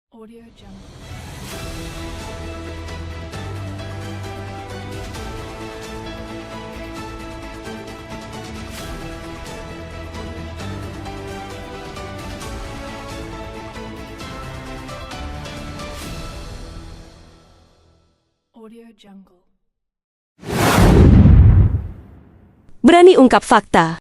Audio Jungle. Audio Jungle. Berani ungkap fakta.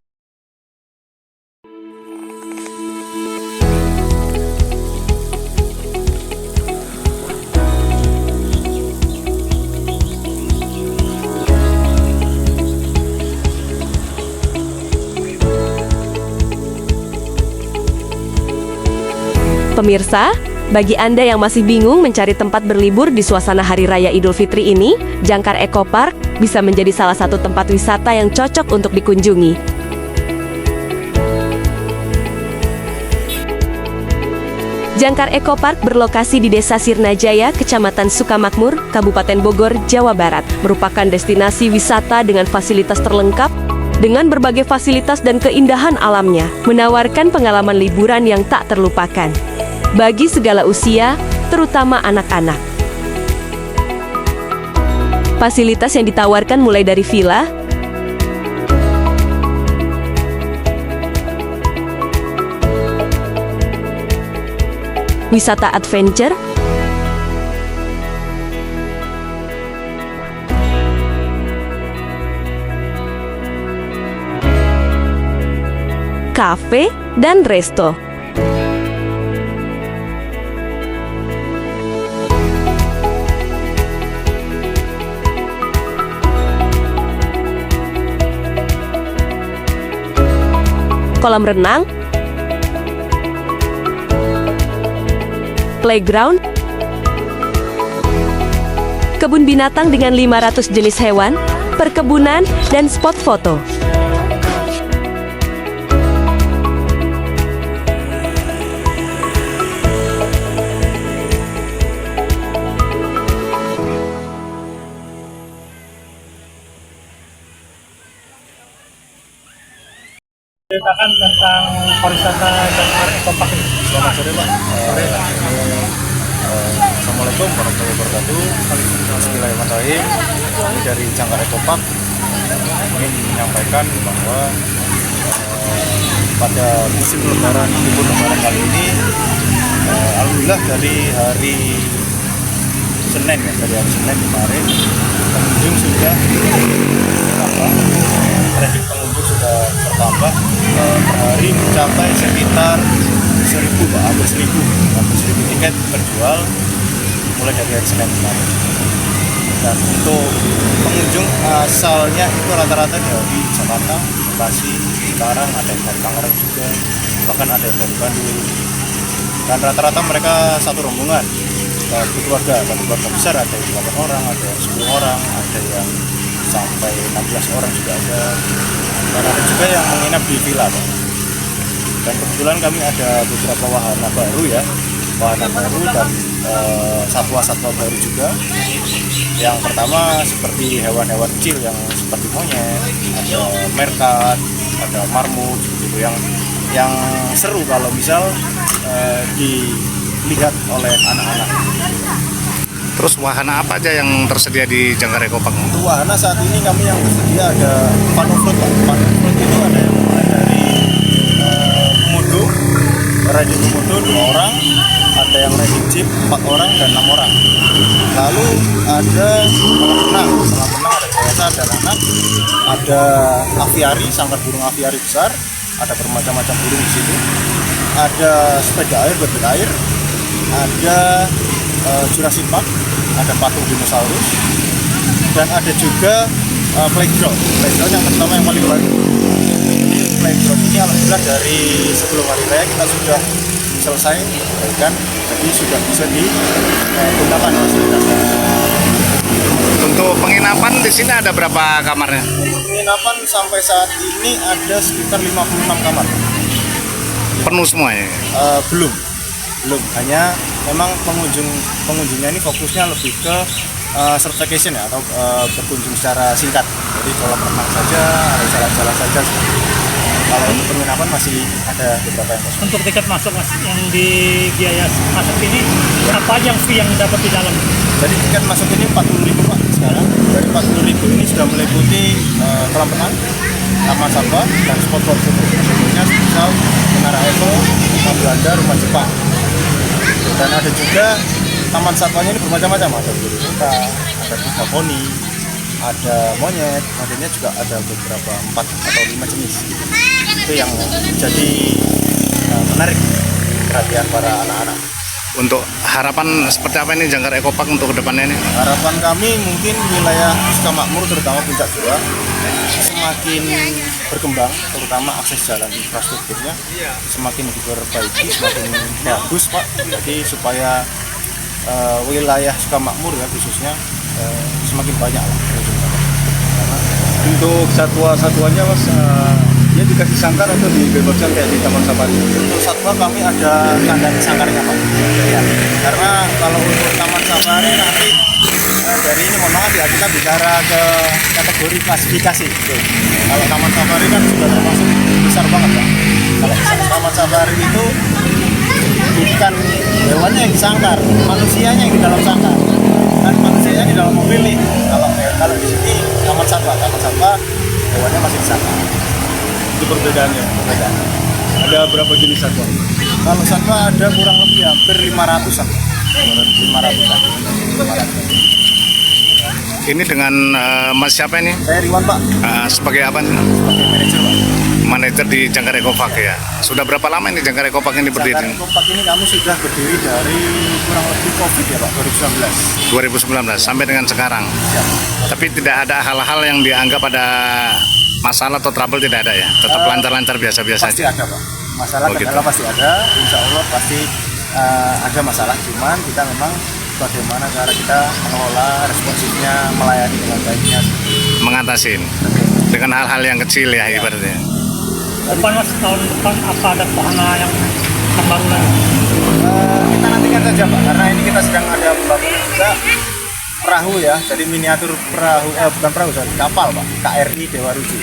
Pemirsa, bagi Anda yang masih bingung mencari tempat berlibur di suasana Hari Raya Idul Fitri ini, Jangkar Eco Park bisa menjadi salah satu tempat wisata yang cocok untuk dikunjungi. Jangkar Eco Park berlokasi di Desa Sirnajaya, Kecamatan Sukamakmur, Kabupaten Bogor, Jawa Barat, merupakan destinasi wisata dengan fasilitas terlengkap, dengan berbagai fasilitas dan keindahan alamnya, menawarkan pengalaman liburan yang tak terlupakan bagi segala usia, terutama anak-anak. Fasilitas yang ditawarkan mulai dari villa, wisata adventure, kafe, dan resto. Kolam renang, playground, kebun binatang dengan 500 jenis hewan, perkebunan, dan spot foto. Ceritakan tentang pariwisata Jangkar Eco Park ini. Selamat sore Pak. Assalamualaikum warahmatullahi wabarakatuh. Bismillahirrahmanirrahim. Kami dari Jangkar Eco Park ingin menyampaikan bahwa pada musim lebaran, libur lebaran kali ini, alhamdulillah dari hari Senin kemarin pengunjung sudah bertambah, traffic pengunjung sudah bertambah per hari mencapai sekitar 1.000 Pak, hampir 1.000 tiket terjual mulai dari hari Senin kemarin. Dan untuk pengunjung asalnya itu rata-rata dari Jakarta, Bekasi, Cikarang, ada yang dari Tangerang juga, bahkan ada yang dari Bandung. Dan rata-rata mereka satu rombongan, keluarga besar, ada yang 8 orang, ada yang 10 orang, ada yang sampai 16 orang juga ada. Dan ada juga yang menginap di villa Pak. Dan kebetulan kami ada beberapa wahana baru dan satwa-satwa baru juga. Yang pertama seperti hewan-hewan kecil yang seperti monyet, ada meerkat, ada marmut gitu, yang seru kalau misal dilihat oleh anak-anak. Terus wahana apa aja yang tersedia di Jangkar Eco Park? Untuk wahana saat ini kami yang tersedia ada fun float Pak. Fun float itu ada yang mulai dari komodo, riding komodo 2 orang, ada yang riding jeep 4 orang dan 6 orang. Lalu ada kolam renang ada dewasa, ada anak, ada aviari, sangkar burung aviari besar, ada bermacam-macam burung di situ. Ada sepeda air, air, ada Jurassic Park, ada patung dinosaurus, dan ada juga playground yang pertama yang paling baru. Ini playground ini alhamdulillah dari sebelum hari raya kita sudah selesai perbaikan, jadi sudah bisa digunakan fasilitasnya. Untuk penginapan di sini ada berapa kamarnya? Penginapan sampai saat ini ada sekitar 56 kamar. Penuh semua ya? Belum, hanya memang pengunjungnya ini fokusnya lebih ke staycation ya, atau berkunjung secara singkat. Jadi kolam renang saja, ada jalan-jalan saja. Kalau untuk penginapan masih ada beberapa yang kosong. Untuk tiket masuk Mas, yang di biaya masuk ini Apa aja yang fee yang dapat di dalam? Jadi tiket masuk ini 40.000 Pak sekarang. Dari 40.000 ini sudah meliputi kolam renang, taman satwa, dan spot foto. Contohnya misal Menara Eiffel, Rumah Belanda, Rumah Jepang. Dan ada juga taman satwanya ini bermacam-macam, ada burung muka, ada kuda poni, ada monyet, modelnya juga ada beberapa 4 atau 5 jenis. Itu yang jadi menarik perhatian para anak-anak. Untuk harapan seperti apa ini Jangkar Eco Park untuk kedepannya ini? Harapan kami mungkin wilayah Sukamakmur terutama Puncak Jawa semakin berkembang, terutama akses jalan infrastrukturnya semakin diperbaiki, semakin bagus Pak. Jadi supaya wilayah Sukamakmur ya khususnya semakin banyak lah. Untuk satwa-satwanya Mas, dia dikasih sangkar atau dibebaskan kayak di Taman Safari? Untuk satwa kami ada kandang sangkarnya Pak. Ya, karena kalau untuk Taman Safari nanti dari ini mohon maaf ya, kita bicara ke kategori klasifikasi. Kalau Taman Safari kan sudah termasuk besar banget Pak. Kalau Taman Safari itu bukan hewannya yang disangkar, manusianya yang di dalam sangkar. Dan manusianya di dalam mobil nih. Kalau di sini taman satwa hewannya masih disangkar. Itu perbedaannya. Ada berapa jenis satwa? Kalau satwa ada kurang lebih hampir 500-an. 500-an. Ini dengan Mas siapa ini? Saya Riwan Pak, Sebagai apa nih? sebagai manajer Pak. Manajer di Jangkar Eco Park ya. Sudah berapa lama ini Jangkar Eco Park ini berdiri? Jangkar Eco Park ini kami sudah berdiri dari kurang lebih COVID ya Pak, 2019 sampai dengan sekarang. 2019. Ya. Tapi tidak ada hal-hal yang dianggap ada masalah atau trouble, tidak ada ya. Tetap lancar-lancar biasa-biasa Pasti aja. ada Pak. Masalah gitu. kendala pasti ada, insya Allah pasti ada masalah. Cuman kita memang bagaimana cara kita mengelola responsifnya, melayani dengan baiknya. Mengatasin dengan hal-hal yang kecil ya ibaratnya. Depan Mas, tahun depan apa ada wahana yang baru lagi? Kita nantikan saja Pak, karena ini kita sedang ada pembangunan juga perahu ya, jadi miniatur perahu, bukan perahu, sorry, kapal Pak, KRI Dewa Ruci.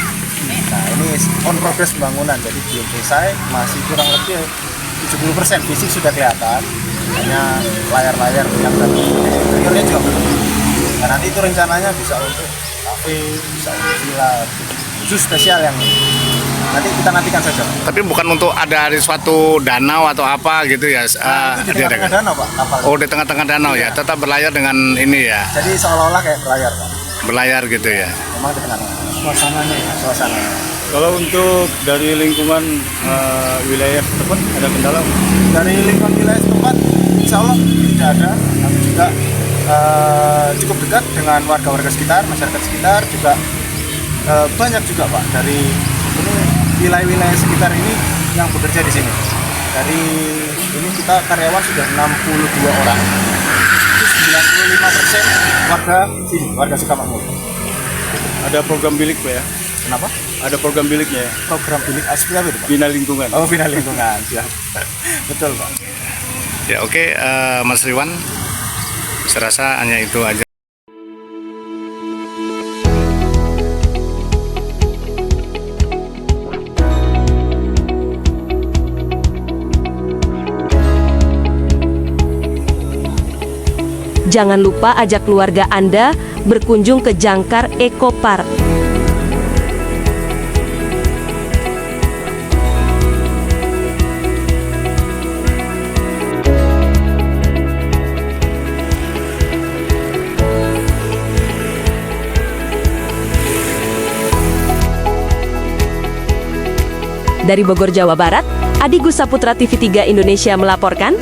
Nah ini on progress pembangunan, jadi belum selesai, masih kurang lebih 70% fisik sudah kelihatan, hanya layar-layar yang tadi interiornya juga belum. Nah nanti itu rencananya bisa untuk kafe, bisa untuk villa, khusus spesial yang nanti kita nantikan saja. Tapi bukan untuk ada di suatu danau atau apa gitu ya? Nah, itu di tengah-tengah danau Pak, kapal. Oh, di tengah-tengah danau ya, tetap berlayar dengan ini ya, Jadi seolah-olah kayak berlayar Pak, berlayar gitu ya. memang di tengah-tengah. Suasananya ya? Suasana. Kalau untuk dari lingkungan wilayah tempat ada kendala? Dari lingkungan wilayah setempat, insya Allah tidak ada. Kami juga cukup dekat dengan warga-warga sekitar, masyarakat sekitar juga banyak juga Pak dari ini wilayah-wilayah sekitar ini yang bekerja di sini. Dari ini kita karyawan sudah 62 orang, itu 95% warga sini, warga Sukamakmur. Ada program bilik Pak ya? Kenapa? Ada program biliknya ya? Program bilik seperti apa itu Pak? Bina lingkungan. Oh, bina lingkungan, siap. Betul Pak. Ya oke, Mas Riwan, saya rasa hanya itu aja. Jangan lupa ajak keluarga Anda berkunjung ke Jangkar Eco Park. Dari Bogor, Jawa Barat, Adi Gusaputra TV3 Indonesia melaporkan.